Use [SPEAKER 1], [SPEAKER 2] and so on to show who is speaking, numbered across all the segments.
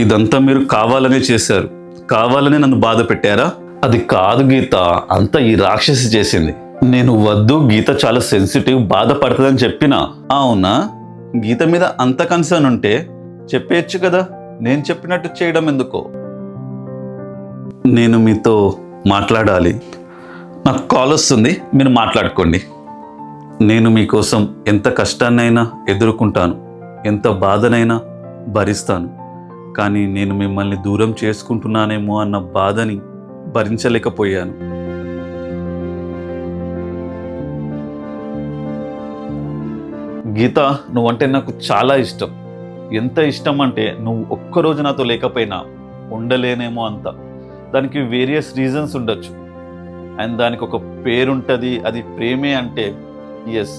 [SPEAKER 1] ఇదంతా మీరు కావాలనే చేశారు, కావాలనే నన్ను బాధ పెట్టారా? అది కాదు గీత, అంతా ఈ రాక్షసి చేసింది. నేను వద్దు, గీత చాలా సెన్సిటివ్, బాధపడుతుందని చెప్పినా. అవునా? గీత మీద అంత కన్సర్న్ ఉంటే చెప్పేయచ్చు కదా, నేను చెప్పినట్టు చేయడం ఎందుకో? నేను మీతో మాట్లాడాలి, నాకు కాల్ వస్తుంది, మీరు మాట్లాడుకోండి. నేను మీకోసం ఎంత కష్టాన్నైనా ఎదుర్కొంటాను, ఎంత బాధనైనా భరిస్తాను. కానీ నేను మిమ్మల్ని దూరం చేసుకుంటున్నానేమో అన్న బాధని భరించలేకపోయాను. గీత, నువ్వంటే నాకు చాలా ఇష్టం. ఎంత ఇష్టం అంటే నువ్వు ఒక్కరోజు నాతో లేకపోయినా ఉండలేనేమో అంత. దానికి వేరియస్ రీజన్స్ ఉండొచ్చు, అండ్ దానికి ఒక పేరుంటుంది, అది ప్రేమే అంటే ఎస్,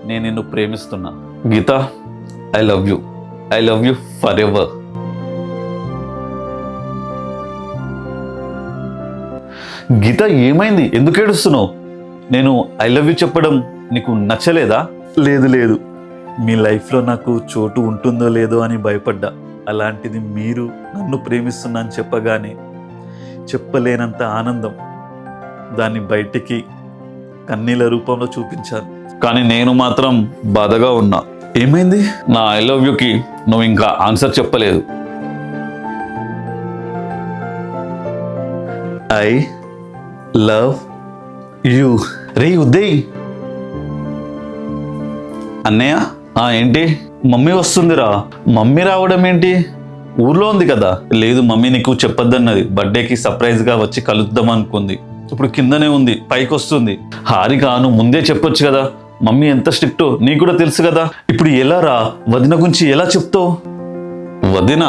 [SPEAKER 1] నేను నిన్ను ప్రేమిస్తున్నా. Geetha, I love you forever. Geetha, ఏమైంది? ఎందుకు ఏడుస్తున్నావు? నేను ఐ లవ్ యూ చెప్పడం నీకు నచ్చలేదా? లేదు, మీ లైఫ్లో నాకు చోటు ఉంటుందో లేదో అని భయపడ్డా. అలాంటిది మీరు నన్ను ప్రేమిస్తున్నా అని చెప్పగానే చెప్పలేనంత ఆనందం, దాన్ని బయటికి కన్నీళ్ళ రూపంలో చూపించాను. కానీ నేను మాత్రం బాధగా ఉన్నా. ఏమైంది? నా ఐ లవ్ యూకి నువ్వు ఇంకా ఆన్సర్ చెప్పలేదు. I love you. రే ఉదయ్. అన్నయ్య, ఏంటి? మమ్మీ వస్తుందిరా. మమ్మీ రావడం ఏంటి? ఊర్లో ఉంది కదా. లేదు, మమ్మీ నీకు చెప్పొద్దన్నది, బర్త్డేకి సర్ప్రైజ్గా వచ్చి కలుద్దాం అనుకుంది. ఇప్పుడు కిందనే ఉంది, పైకి వస్తుంది. హారిక, నువ్వు ముందే చెప్పొచ్చు కదా, మమ్మీ ఎంత స్ట్రిక్టో నీకు కూడా తెలుసు కదా. ఇప్పుడు ఎలా రా? వదిన గురించి ఎలా చెప్తావు? వదిన